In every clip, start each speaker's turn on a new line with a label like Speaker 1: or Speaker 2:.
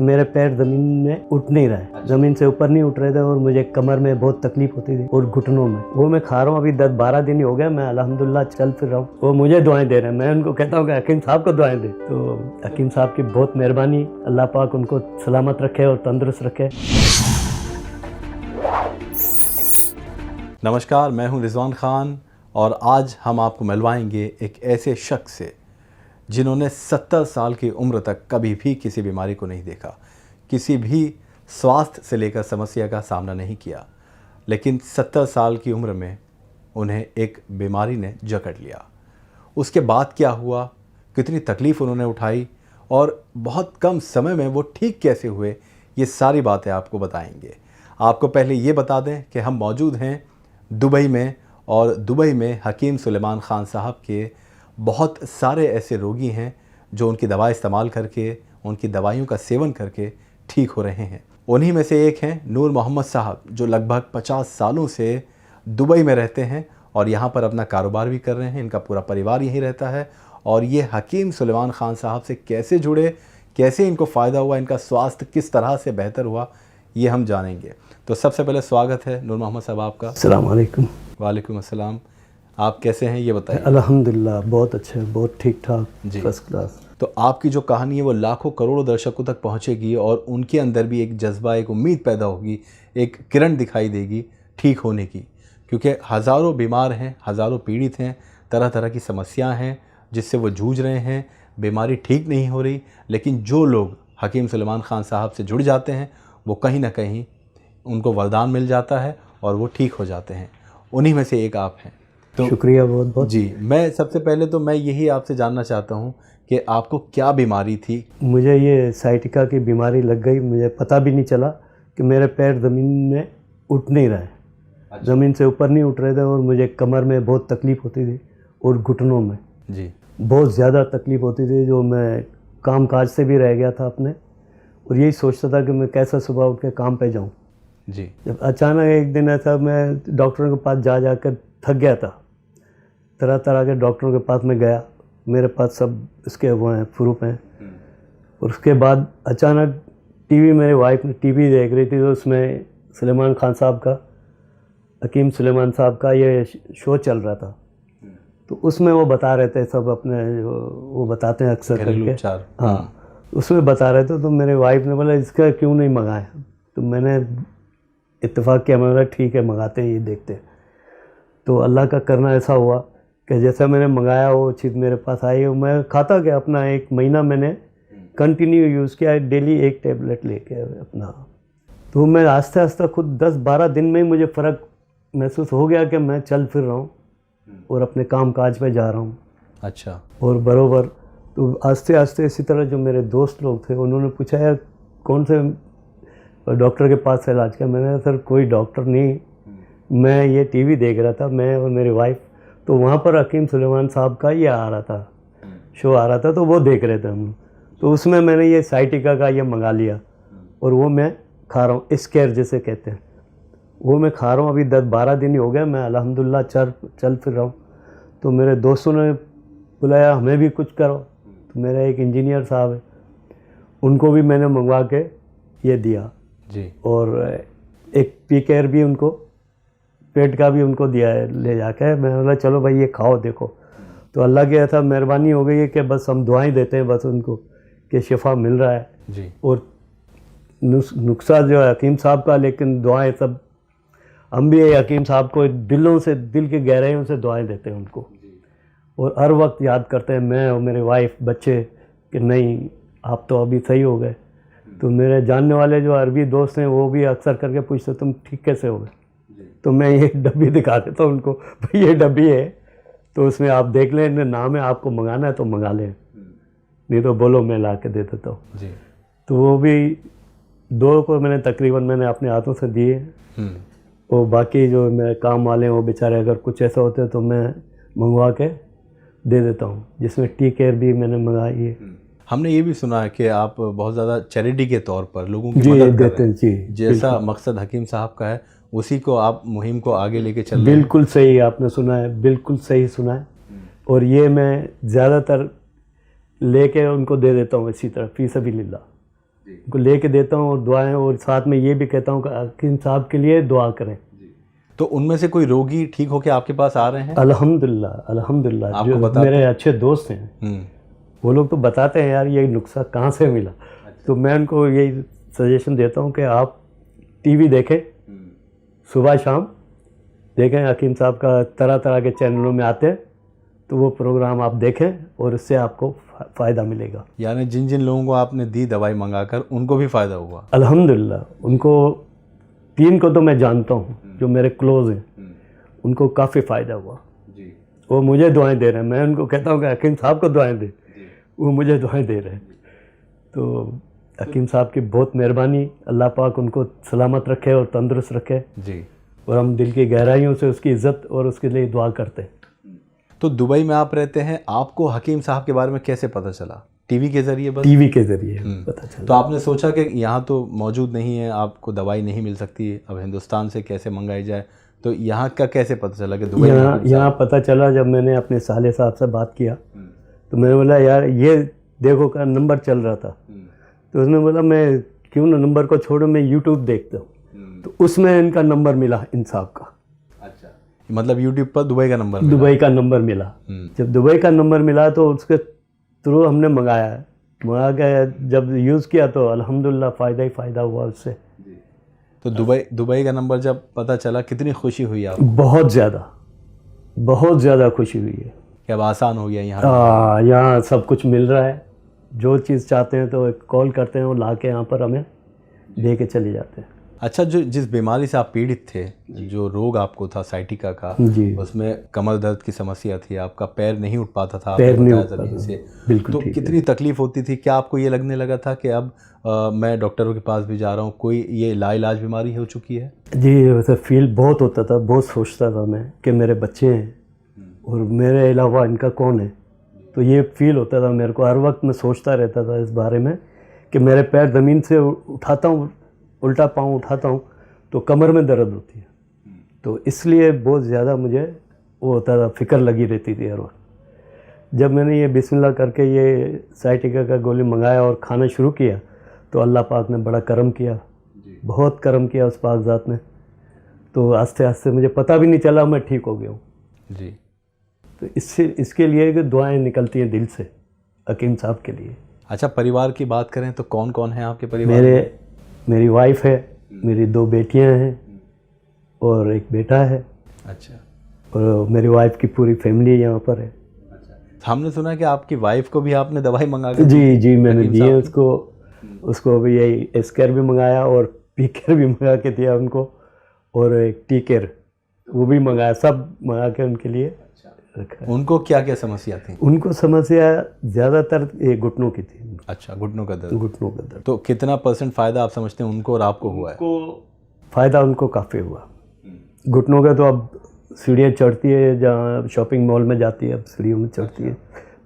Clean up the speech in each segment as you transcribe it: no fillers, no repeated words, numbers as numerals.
Speaker 1: मेरे पैर ज़मीन में उठ नहीं रहे, ज़मीन से ऊपर नहीं उठ रहे थे और मुझे कमर में बहुत तकलीफ होती थी और घुटनों में। वो मैं खा रहा हूँ, अभी 10-12 दिन ही हो गए, मैं अल्हम्दुलिल्लाह चल फिर रहा हूँ। वो मुझे दुआएं दे रहे हैं, मैं उनको कहता हूँ कि हकीम साहब को दुआएं दे। तो हकीम साहब की बहुत मेहरबानी, अल्लाह पाक उनको सलामत रखे और तंदुरुस्त रखे।
Speaker 2: नमस्कार, मैं हूं रिजवान खान और आज हम आपको मिलवाएंगे एक ऐसे शख्स से जिन्होंने 70 साल की उम्र तक कभी भी किसी बीमारी को नहीं देखा, किसी भी स्वास्थ्य से लेकर समस्या का सामना नहीं किया, लेकिन 70 साल की उम्र में उन्हें एक बीमारी ने जकड़ लिया। उसके बाद क्या हुआ, कितनी तकलीफ़ उन्होंने उठाई और बहुत कम समय में वो ठीक कैसे हुए, ये सारी बातें आपको बताएंगे। आपको पहले ये बता दें कि हम मौजूद हैं दुबई में, और दुबई में हकीम सुलेमान ख़ान साहब के बहुत सारे ऐसे रोगी हैं जो उनकी दवा इस्तेमाल करके, उनकी दवाइयों का सेवन करके ठीक हो रहे हैं। उन्हीं में से एक हैं नूर मोहम्मद साहब, जो लगभग 50 सालों से दुबई में रहते हैं और यहाँ पर अपना कारोबार भी कर रहे हैं। इनका पूरा परिवार यहीं रहता है और ये हकीम सुलेमान ख़ान साहब से कैसे जुड़े, कैसे इनको फ़ायदा हुआ, इनका स्वास्थ्य किस तरह से बेहतर हुआ, ये हम जानेंगे। तो सबसे पहले स्वागत है नूर मोहम्मद साहब आपका।
Speaker 1: अस्सलाम वालेकुम।
Speaker 2: वालेकुम अस्सलाम। आप कैसे हैं ये बताइए।
Speaker 1: अल्हम्दुलिल्लाह बहुत अच्छे, बहुत ठीक ठाक,
Speaker 2: जी,
Speaker 1: फर्स्ट क्लास।
Speaker 2: तो आपकी जो कहानी है वो लाखों करोड़ों दर्शकों तक पहुंचेगी और उनके अंदर भी एक जज्बा, एक उम्मीद पैदा होगी, एक किरण दिखाई देगी ठीक होने की। क्योंकि हज़ारों बीमार हैं, हज़ारों पीड़ित हैं, तरह तरह की समस्याएं हैं जिससे वो जूझ रहे हैं, बीमारी ठीक नहीं हो रही। लेकिन जो लोग हकीम सुलेमान ख़ान साहब से जुड़ जाते हैं वो कहीं ना कहीं उनको वरदान मिल जाता है और वो ठीक हो जाते हैं। उन्हीं में से एक आप हैं। तो
Speaker 1: शुक्रिया बहुत बहुत।
Speaker 2: जी, मैं सबसे पहले तो मैं यही आपसे जानना चाहता हूँ कि आपको क्या बीमारी थी।
Speaker 1: मुझे ये साइटिका की बीमारी लग गई, मुझे पता भी नहीं चला कि मेरे पैर ज़मीन में उठ नहीं रहे, ज़मीन से ऊपर नहीं उठ रहे थे और मुझे कमर में बहुत तकलीफ़ होती थी और घुटनों में
Speaker 2: जी
Speaker 1: बहुत ज़्यादा तकलीफ़ होती थी, जो मैं काम काज से भी रह गया था अपने, और यही सोचता था कि मैं कैसे सुबह उठ के काम पे जाऊँ।
Speaker 2: जी,
Speaker 1: जब अचानक एक दिन ऐसा, मैं डॉक्टरों के पास जा कर थक गया था, तरह तरह के डॉक्टरों के पास मैं गया, मेरे पास सब इसके वो हैं, प्रूफ हैं। और उसके बाद अचानक टीवी, मेरी वाइफ ने टीवी देख रही थी, तो उसमें सुलेमान ख़ान साहब का, हकीम सुलेमान साहब का ये शो चल रहा था। तो उसमें वो बता रहे थे सब अपने, वो बताते हैं अक्सर करके, हाँ, उसमें बता रहे थे। तो मेरी वाइफ ने बोला इसका क्यों नहीं मंगाया, तो मैंने इत्तेफाक किया, मैंने बोला ठीक है मंगाते हैं, ये देखते हैं। तो अल्लाह का करना ऐसा हुआ कि जैसा मैंने मंगाया वो चीज़ मेरे पास आई, और मैं खाता गया अपना। 1 महीना मैंने कंटिन्यू यूज़ किया, डेली 1 टैबलेट लेके अपना। तो मैं आस्ते आस्ते खुद 10-12 दिन में ही मुझे फ़र्क महसूस हो गया कि मैं चल फिर रहा हूँ और अपने काम काज पे जा रहा हूँ।
Speaker 2: अच्छा।
Speaker 1: और बरोबर तो आस्ते आस्ते इसी तरह जो मेरे दोस्त लोग थे उन्होंने पूछा यार कौन से डॉक्टर के पास इलाज किया। मैंने सर कोई डॉक्टर नहीं, मैं ये टीवी देख रहा था, मैं और मेरी वाइफ। तो वहाँ पर हकीम सुलेमान साहब का ये आ रहा था, शो आ रहा था, तो वो देख रहे थे हम। तो उसमें मैंने ये साइटिका का ये मंगा लिया और वो मैं खा रहा हूँ, स्केयर जिसे कहते हैं, वो मैं खा रहा हूँ। अभी 10-12 दिन ही हो गए, मैं अल्हम्दुलिल्लाह चल फिर रहा हूँ। तो मेरे दोस्तों ने बुलाया हमें भी कुछ करो, तो मेरा एक इंजीनियर साहब है, उनको भी मैंने मंगवा के ये दिया
Speaker 2: जी,
Speaker 1: और एक पीकेयर भी उनको, पेट का भी उनको दिया है ले जाके। मैं बोला चलो भाई ये खाओ देखो। तो अल्लाह की ऐसा मेहरबानी हो गई है कि बस हम दुआएं देते हैं बस उनको कि शिफा मिल रहा है
Speaker 2: जी,
Speaker 1: और नुस्खा जो है हकीम साहब का, लेकिन दुआएं सब हम भी हकीम साहब को दिलों से, दिल के गहराइयों से दुआएं देते हैं उनको, और हर वक्त याद करते हैं, मैं और मेरे वाइफ बच्चे, कि नहीं आप तो अभी सही हो गए। तो मेरे जानने वाले जो अरबी दोस्त हैं वो भी अक्सर करके पूछते तुम ठीक कैसे हो गए। तो मैं ये डब्बी दिखा देता हूँ उनको, भाई ये डब्बी है, तो उसमें आप देख लें, नाम है, आपको मंगाना है तो मंगा लें, नहीं तो बोलो मैं ला के दे देता हूँ जी। तो वो भी 2 को मैंने तकरीबन अपने हाथों से दिए। और बाकी जो मेरे काम वाले हैं वो बेचारे अगर कुछ ऐसा होते हैं तो मैं मंगवा के दे देता हूँ, जिसमें टी केयर भी मैंने मंगाई है।
Speaker 2: हमने ये भी सुना है कि आप बहुत ज़्यादा चैरिटी के तौर पर लोगों की
Speaker 1: जी
Speaker 2: मदद
Speaker 1: देते हैं जी,
Speaker 2: जैसा मकसद हकीम साहब का है उसी को आप मुहिम को आगे लेके चल रहे हैं।
Speaker 1: बिल्कुल सही आपने सुना है, बिल्कुल सही सुना है। और ये मैं ज़्यादातर लेके उनको दे देता हूँ इसी तरह, फी सबीलिल्लाह। उनको लेके देता हूँ और दुआएं, और साथ में ये भी कहता हूँ कि हकीम साहब के लिए दुआ करें।
Speaker 2: तो उनमें से कोई रोगी ठीक होके आपके पास आ रहे हैं?
Speaker 1: अल्हम्दुलिल्लाह, अल्हम्दुलिल्लाह।
Speaker 2: आपको
Speaker 1: जो
Speaker 2: बताते
Speaker 1: मेरे अच्छे दोस्त हैं वो लोग तो बताते हैं यार ये नुस्खा कहाँ से मिला। तो मैं उनको यही सजेशन देता हूँ कि आप टीवी देखें, सुबह शाम देखें, हकीम साहब का तरह तरह के चैनलों में आते हैं, तो वो प्रोग्राम आप देखें और इससे आपको फ़ायदा मिलेगा।
Speaker 2: यानी जिन जिन लोगों को आपने दी दवाई मंगाकर उनको भी फ़ायदा हुआ?
Speaker 1: अल्हम्दुलिल्लाह। उनको 3 को तो मैं जानता हूँ जो मेरे क्लोज हैं, उनको काफ़ी फ़ायदा हुआ। वो मुझे दुआएं दे रहे हैं, मैं उनको कहता हूँ कि हकीम साहब को दुआएं दे, वो मुझे दुआएं दे रहे हैं। तो हकीम साहब की बहुत मेहरबानी, अल्लाह पाक उनको सलामत रखे और तंदुरुस्त रखे
Speaker 2: जी।
Speaker 1: और हम दिल की गहराइयों से उसकी इज़्ज़त और उसके लिए दुआ करते हैं।
Speaker 2: तो दुबई में आप रहते हैं, आपको हकीम साहब के बारे में कैसे पता चला? टीवी के ज़रिए बस?
Speaker 1: टीवी के ज़रिए पता चला।
Speaker 2: तो आपने सोचा कि यहाँ तो मौजूद नहीं है, आपको दवाई नहीं मिल सकती, अब हिंदुस्तान से कैसे मंगाई जाए? तो यहाँ का कैसे पता चला कि दुबई में?
Speaker 1: यहाँ पता चला जब मैंने अपने साले साहब से बात किया, तो मैंने बोला यार ये देखो का नंबर चल रहा था, तो उसने बोला मैं क्यों ना नंबर को छोड़ो, मैं यूट्यूब देखता हूँ। तो उसमें इनका नंबर मिला, इन साहब का।
Speaker 2: अच्छा, मतलब यूट्यूब पर दुबई का नंबर मिला?
Speaker 1: दुबई का नंबर मिला। जब दुबई का नंबर मिला तो उसके थ्रू हमने मंगाया है। मंगा के जब यूज़ किया तो अल्हम्दुलिल्लाह फ़ायदा ही फ़ायदा हुआ उससे।
Speaker 2: तो दुबई का नंबर जब पता चला कितनी खुशी हुई आपको?
Speaker 1: बहुत ज़्यादा खुशी हुई है
Speaker 2: कि अब आसान हो गया यहाँ?
Speaker 1: यहाँ सब कुछ मिल रहा है, जो चीज़ चाहते हैं तो एक कॉल करते हैं, वो ला के यहाँ पर हमें दे के चले जाते हैं।
Speaker 2: अच्छा, जो जिस बीमारी से आप पीड़ित थे, जो रोग आपको था साइटिका का,
Speaker 1: जी,
Speaker 2: उसमें कमर दर्द की समस्या थी, आपका पैर नहीं उठ पाता था,
Speaker 1: पैर नहीं उठ
Speaker 2: ज़मीन से,
Speaker 1: बिल्कुल।
Speaker 2: तो कितनी तकलीफ होती थी? क्या आपको ये लगने लगा था कि अब मैं डॉक्टरों के पास भी जा रहा हूँ, कोई ये लाइलाज बीमारी हो चुकी है?
Speaker 1: जी, वैसे फील बहुत होता था, बहुत सोचता था मैं कि मेरे बच्चे हैं और मेरे अलावा इनका कौन है। तो ये फील होता था मेरे को, हर वक्त मैं सोचता रहता था इस बारे में कि मेरे पैर ज़मीन से उठाता हूँ, उल्टा पाँव उठाता हूँ तो कमर में दर्द होती है। तो इसलिए बहुत ज़्यादा मुझे वो होता था, फ़िक्र लगी रहती थी हर वक्त। जब मैंने ये बिस्मिल्लाह करके ये साइटिका का गोली मंगाया और खाना शुरू किया तो अल्लाह पाक ने बड़ा करम किया, बहुत करम किया उस पाक ज़ात ने। तो आस्ते आस्ते मुझे पता भी नहीं चला मैं ठीक हो गया हूँ
Speaker 2: जी।
Speaker 1: तो इसके लिए कि दुआएं निकलती हैं दिल से हकीम साहब के लिए।
Speaker 2: अच्छा, परिवार की बात करें तो कौन कौन है आपके परिवार में?
Speaker 1: मेरी वाइफ है, मेरी 2 बेटियां हैं और एक बेटा है।
Speaker 3: अच्छा,
Speaker 1: और मेरी वाइफ की पूरी फैमिली यहाँ पर है।
Speaker 3: अच्छा। हमने सुना कि आपकी वाइफ को भी आपने दवाई मंगा के
Speaker 1: जी जी, मैंने दिए उसको भी यही एस्केयर भी मंगाया और पीकेयर भी मंगा के दिया उनको, और एक टीकेयर वो भी मंगाया, सब मंगा के उनके लिए रखा है।
Speaker 3: उनको क्या क्या समस्या थी?
Speaker 1: उनको समस्या ज़्यादातर ये घुटनों की थी।
Speaker 3: अच्छा, घुटनों का दर्द।
Speaker 1: घुटनों का दर्द।
Speaker 3: तो कितना % फ़ायदा आप समझते हैं उनको और आपको हुआ है?
Speaker 1: फ़ायदा उनको काफ़ी हुआ। घुटनों का तो अब सीढ़ियाँ चढ़ती है, जहाँ शॉपिंग मॉल में जाती है अब सीढ़ियों में चढ़ती है,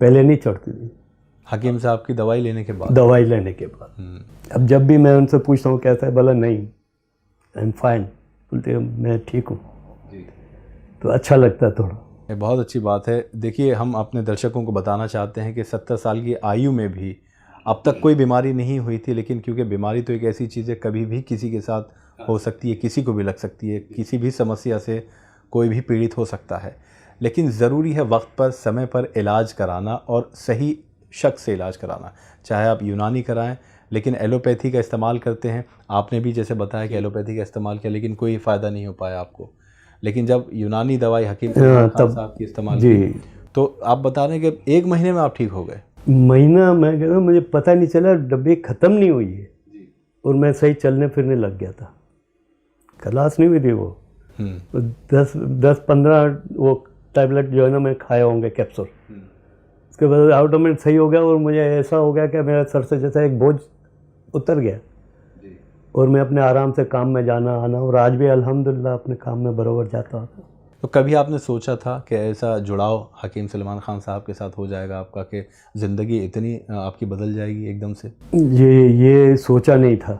Speaker 1: पहले नहीं चढ़ती थी।
Speaker 3: हकीम साहब की दवाई लेने के बाद?
Speaker 1: दवाई लेने के बाद। अब जब भी मैं उनसे पूछता हूँ कैसा है, बोला नहीं आई एम फाइन, बोलते हैं मैं ठीक हूँ। तो अच्छा लगता है थोड़ा।
Speaker 3: ये बहुत अच्छी बात है। देखिए, हम अपने दर्शकों को बताना चाहते हैं कि 70 साल की आयु में भी अब तक कोई बीमारी नहीं हुई थी, लेकिन क्योंकि बीमारी तो एक ऐसी चीज़ है, कभी भी किसी के साथ हो सकती है, किसी को भी लग सकती है, किसी भी समस्या से कोई भी पीड़ित हो सकता है, लेकिन ज़रूरी है वक्त पर समय पर इलाज कराना और सही शख्स से इलाज कराना। चाहे आप यूनानी कराएं, लेकिन एलोपैथी का इस्तेमाल करते हैं, आपने भी जैसे बताया कि एलोपैथी का इस्तेमाल किया लेकिन कोई फ़ायदा नहीं हो पाया आपको, लेकिन जब यूनानी दवाई हकीम साहब की इस्तेमाल की तो आप बता रहे हैं कि 1 महीने में आप ठीक हो गए?
Speaker 1: महीना, मैं कह रहा हूँ मुझे पता नहीं चला, डब्बी ख़त्म नहीं हुई है और मैं सही चलने फिरने लग गया था। खलास नहीं हुई थी वो। तो 10-15 वो टैबलेट जो है ना मैं खाया होंगे कैप्सूल, उसके बाद ऑटोमेटिक सही हो गया और मुझे ऐसा हो गया कि मेरे सर से जैसा एक बोझ उतर गया और मैं अपने आराम से काम में जाना आना, और आज भी अल्हम्दुलिल्लाह अपने काम में बराबर जाता हूँ।
Speaker 3: तो कभी आपने सोचा था कि ऐसा जुड़ाव हकीम सलमान खान साहब के साथ हो जाएगा आपका, कि ज़िंदगी इतनी आपकी बदल जाएगी एकदम से?
Speaker 1: ये सोचा नहीं था।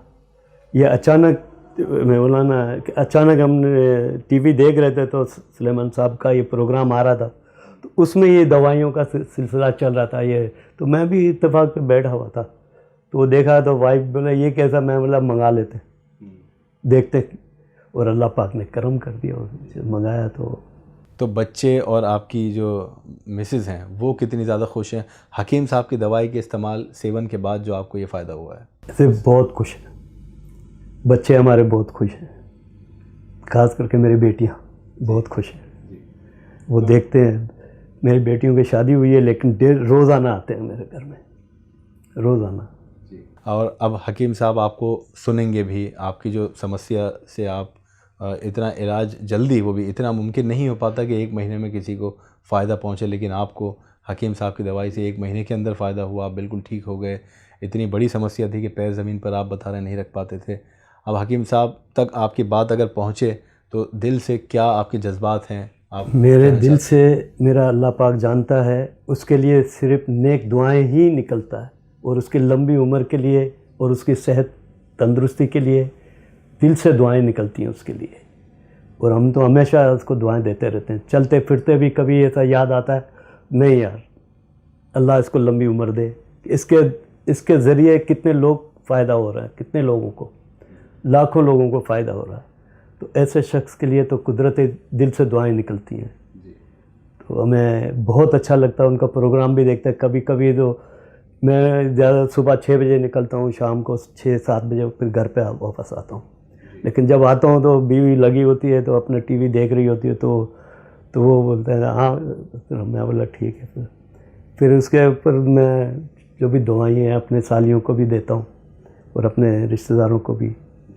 Speaker 1: ये अचानक, मैं बोला ना कि अचानक हमने टीवी देख रहे थे तो सलमान साहब का ये प्रोग्राम आ रहा था, तो उसमें ये दवाइयों का सिलसिला चल रहा था ये, तो मैं भी इत्तेफाक पे बैठा हुआ था तो वो देखा तो वाइफ बोला ये कैसा, मैं बोला मंगा लेते देखते, और अल्लाह पाक ने करम कर दिया और मंगाया।
Speaker 3: तो बच्चे और आपकी जो मिसेज़ हैं वो कितनी ज़्यादा खुश हैं हकीम साहब की दवाई के इस्तेमाल सेवन के बाद जो आपको ये फ़ायदा हुआ है?
Speaker 1: ऐसे बहुत खुश हैं, बच्चे हमारे बहुत खुश हैं, खास करके मेरी बेटियां बहुत खुश हैं। वो देखते हैं, मेरी बेटियों की शादी हुई है लेकिन रोज़ाना आते हैं मेरे घर में, रोज़ाना।
Speaker 3: और अब हकीम साहब आपको सुनेंगे भी, आपकी जो समस्या से आप इतना इलाज जल्दी, वो भी इतना मुमकिन नहीं हो पाता कि 1 महीने में किसी को फ़ायदा पहुंचे, लेकिन आपको हकीम साहब की दवाई से 1 महीने के अंदर फ़ायदा हुआ, आप बिल्कुल ठीक हो गए। इतनी बड़ी समस्या थी कि पैर ज़मीन पर आप बता रहे नहीं रख पाते थे। अब हकीम साहब तक आपकी बात अगर पहुँचे तो दिल से क्या आपके जज्बात हैं? आप
Speaker 1: मेरे दिल से, मेरा अल्लाह पाक जानता है, उसके लिए सिर्फ नेक दुआएं ही निकलता है, और उसकी लंबी उम्र के लिए और उसकी सेहत तंदुरुस्ती के लिए दिल से दुआएं निकलती हैं उसके लिए। और हम तो हमेशा उसको दुआएं देते रहते हैं। चलते फिरते भी कभी ऐसा याद आता है, नहीं यार अल्लाह इसको लंबी उम्र दे, इसके ज़रिए कितने लोग फ़ायदा हो रहा है, कितने लोगों को, लाखों लोगों को फ़ायदा हो रहा है। तो ऐसे शख्स के लिए तो कुदरती दिल से दुआएं निकलती हैं। तो हमें बहुत अच्छा लगता है, उनका प्रोग्राम भी देखते हैं। कभी कभी तो मैं ज़्यादा सुबह 6 बजे निकलता हूँ, शाम को 6-7 बजे फिर घर पे वापस आता हूँ। लेकिन जब आता हूँ तो बीवी लगी होती है, तो अपना टीवी देख रही होती है, तो वो बोलते हैं हाँ, मैं बोला ठीक है। फिर उसके ऊपर मैं जो भी दवाई हैं अपने सालियों को भी देता हूँ और अपने रिश्तेदारों को भी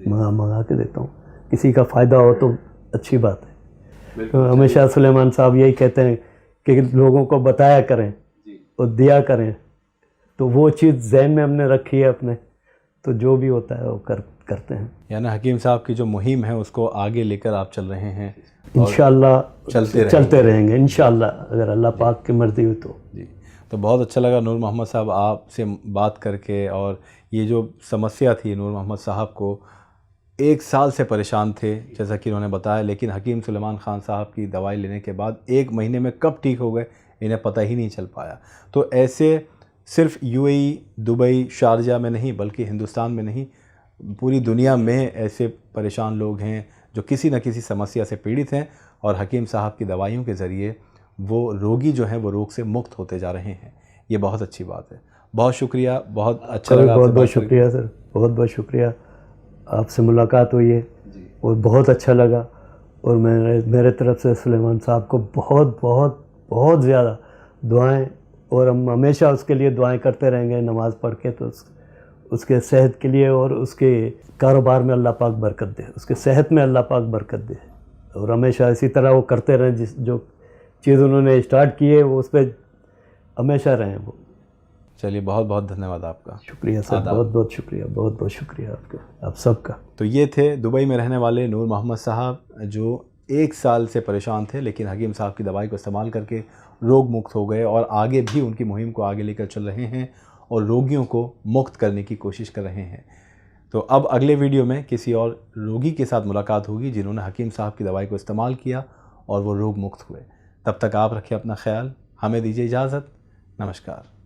Speaker 1: मंगा के देता हूँ। किसी का फ़ायदा हो तो अच्छी बात है। तो हमेशा सुलेमान साहब यही कहते हैं कि लोगों को बताया करें और दिया करें, तो वो चीज़ ज़हन में हमने रखी है अपने, तो जो भी होता है वो करते हैं।
Speaker 3: यानी हकीम साहब की जो मुहिम है उसको आगे लेकर आप चल रहे हैं,
Speaker 1: इंशाल्लाह
Speaker 3: चलते
Speaker 1: रहेंगे इंशाल्लाह, अगर अल्लाह पाक की मर्ज़ी हो तो।
Speaker 3: जी, तो बहुत अच्छा लगा नूर मोहम्मद साहब आपसे बात करके। और ये जो समस्या थी, नूर मोहम्मद साहब को 1 साल से परेशान थे जैसा कि उन्होंने बताया, लेकिन हकीम सुलेमान ख़ान साहब की दवाई लेने के बाद 1 महीने में कब ठीक हो गए इन्हें पता ही नहीं चल पाया। तो ऐसे सिर्फ यूएई, दुबई, शारजा में नहीं बल्कि हिंदुस्तान में नहीं, पूरी दुनिया में ऐसे परेशान लोग हैं जो किसी न किसी समस्या से पीड़ित हैं, और हकीम साहब की दवाइयों के ज़रिए वो रोगी जो हैं वो रोग से मुक्त होते जा रहे हैं। ये बहुत अच्छी बात है। बहुत शुक्रिया, बहुत अच्छा लगा।
Speaker 1: बहुत बहुत शुक्रिया सर, बहुत बहुत शुक्रिया। आपसे मुलाकात हुई है और बहुत अच्छा लगा। और मेरे तरफ से सुलेमान साहब को बहुत बहुत बहुत ज़्यादा दुआएं, और हम हमेशा उसके लिए दुआएं करते रहेंगे नमाज़ पढ़ के। तो उसके सेहत के लिए और उसके कारोबार में अल्लाह पाक बरकत दे, उसके सेहत में अल्लाह पाक बरकत दे, और हमेशा इसी तरह वो करते रहें। जो चीज़ उन्होंने स्टार्ट की है वो उस पर हमेशा रहें वो।
Speaker 3: चलिए, बहुत बहुत धन्यवाद आपका।
Speaker 1: शुक्रिया सर, बहुत बहुत शुक्रिया, बहुत बहुत शुक्रिया आपका, आप सबका।
Speaker 3: तो ये थे दुबई में रहने वाले नूर मोहम्मद साहब, जो 1 साल से परेशान थे, लेकिन हकीम साहब की दवाई को इस्तेमाल करके रोग मुक्त हो गए, और आगे भी उनकी मुहिम को आगे लेकर चल रहे हैं और रोगियों को मुक्त करने की कोशिश कर रहे हैं। तो अब अगले वीडियो में किसी और रोगी के साथ मुलाकात होगी जिन्होंने हकीम साहब की दवाई को इस्तेमाल किया और वो रोग मुक्त हुए। तब तक आप रखें अपना ख्याल, हमें दीजिए इजाज़त। नमस्कार।